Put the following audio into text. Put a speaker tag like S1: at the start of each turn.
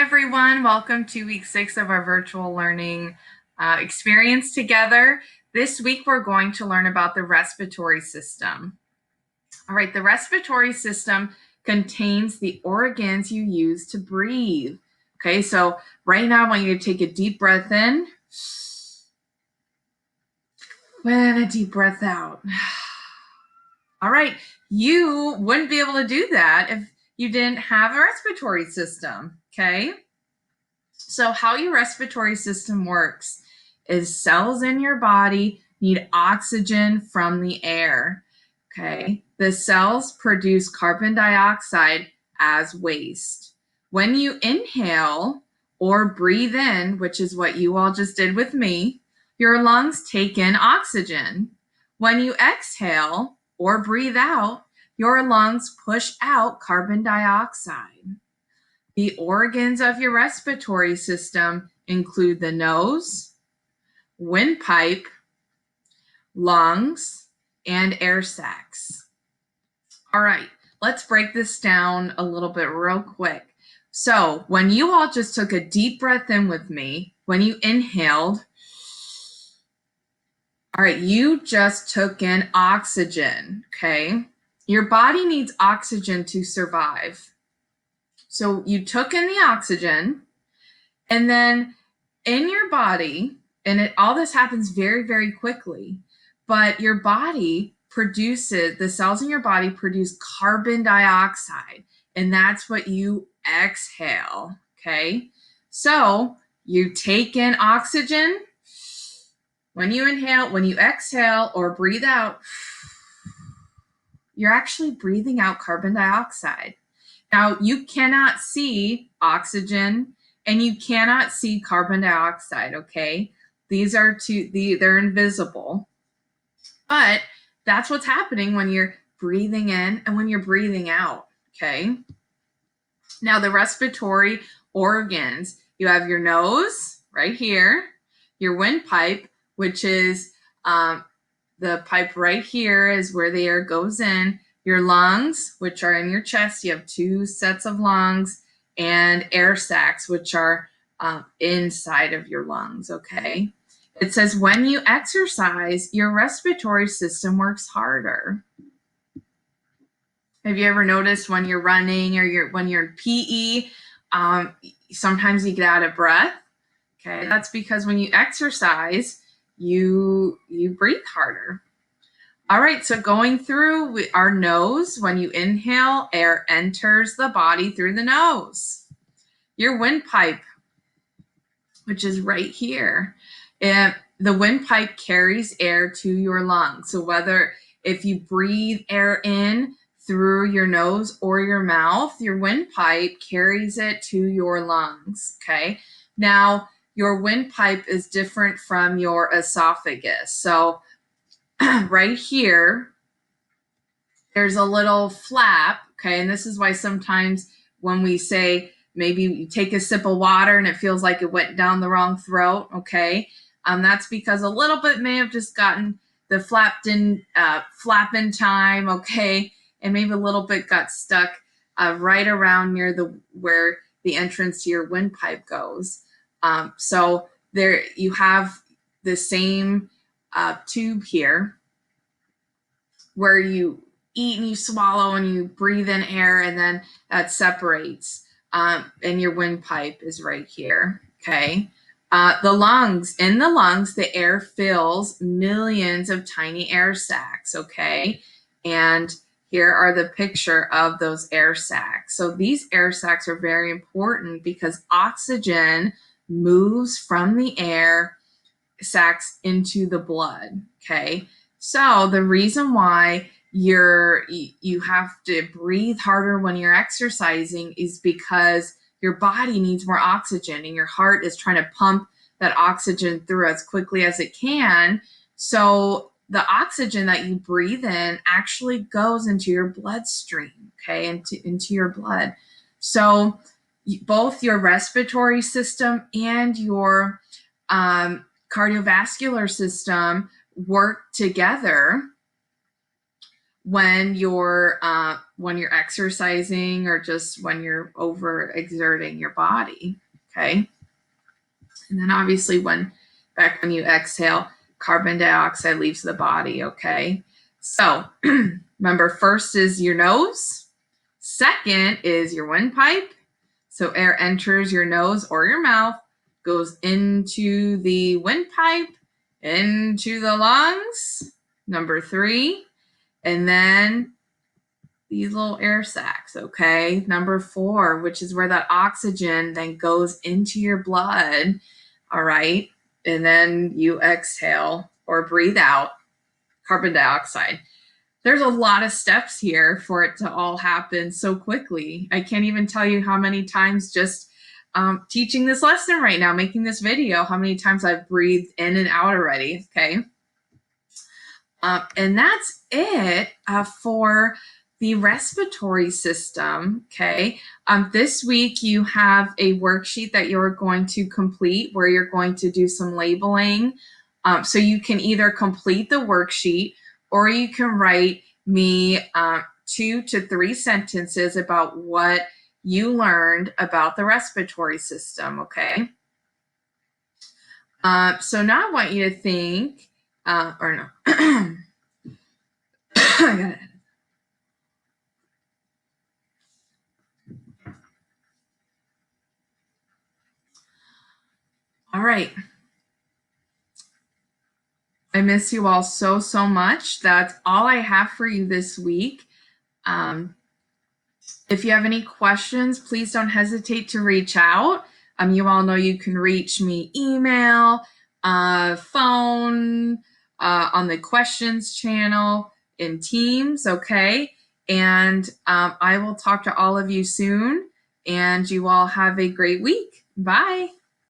S1: everyone. Welcome to week 6 of our virtual learning experience together. This week, we're going to learn about the respiratory system. All right, the respiratory system contains the organs you use to breathe. Okay, so right now, I want you to take a deep breath in and a deep breath out. All right, you wouldn't be able to do that if you didn't have a respiratory system, okay? So how your respiratory system works is cells in your body need oxygen from the air, okay? The cells produce carbon dioxide as waste. When you inhale or breathe in, which is what you all just did with me, your lungs take in oxygen. When you exhale or breathe out, your lungs push out carbon dioxide. The organs of your respiratory system include the nose, windpipe, lungs, and air sacs. All right, let's break this down a little bit real quick. So when you all just took a deep breath in with me, when you inhaled, all right, you just took in oxygen, okay? Your body needs oxygen to survive. So you took in the oxygen, and then in your body, and all this happens very, very quickly, but your body produces, the cells in your body produce carbon dioxide, and that's what you exhale, okay? So you take in oxygen. When you inhale, when you exhale or breathe out, you're actually breathing out carbon dioxide. Now, you cannot see oxygen and you cannot see carbon dioxide, okay? These are they're invisible. But that's what's happening when you're breathing in and when you're breathing out, okay? Now, the respiratory organs, you have your nose right here, your windpipe, which is the pipe right here is where the air goes in. Your lungs, which are in your chest, you have 2 sets of lungs, and air sacs, which are inside of your lungs, okay? It says when you exercise, your respiratory system works harder. Have you ever noticed when you're running or when you're in PE, sometimes you get out of breath? Okay, that's because when you exercise, you breathe harder. All right, so going through our nose, when you inhale, air enters the body through the nose. Your windpipe, which is right here, the windpipe carries air to your lungs. So if you breathe air in through your nose or your mouth, your windpipe carries it to your lungs, okay? Now, your windpipe is different from your esophagus. So right here, there's a little flap, okay? And this is why sometimes when we say maybe you take a sip of water and it feels like it went down the wrong throat, okay? That's because a little bit may have just gotten the flap didn't flap in time, okay? And maybe a little bit got stuck right around near where the entrance to your windpipe goes. So there you have the same tube here where you eat and you swallow and you breathe in air, and then that separates. And your windpipe is right here, okay? The lungs, in the lungs, the air fills millions of tiny air sacs, okay? And here are the picture of those air sacs. So these air sacs are very important because oxygen moves from the air sacs into the blood, okay? So the reason why you have to breathe harder when you're exercising is because your body needs more oxygen and your heart is trying to pump that oxygen through as quickly as it can. So the oxygen that you breathe in actually goes into your bloodstream, okay, into your blood. So both your respiratory system and your cardiovascular system work together when you're exercising or just when you're overexerting your body. Okay. And then obviously when you exhale, carbon dioxide leaves the body. Okay. So remember, first is your nose. Second is your windpipe. So air enters your nose or your mouth, goes into the windpipe, into the lungs. Number 3. And then these little air sacs, okay? Number 4, which is where that oxygen then goes into your blood, all right? And then you exhale or breathe out carbon dioxide. There's a lot of steps here for it to all happen so quickly. I can't even tell you how many times just teaching this lesson right now, making this video, how many times I've breathed in and out already, okay? And that's it for the respiratory system, okay? This week you have a worksheet that you're going to complete where you're going to do some labeling. So you can either complete the worksheet or you can write me 2 to 3 sentences about what you learned about the respiratory system, okay? So now I want you to think, or no. I got it. All right. I miss you all so, so much. That's all I have for you this week. If you have any questions, please don't hesitate to reach out. You all know you can reach me email, phone, on the questions channel in Teams, okay? And I will talk to all of you soon, and you all have a great week. Bye.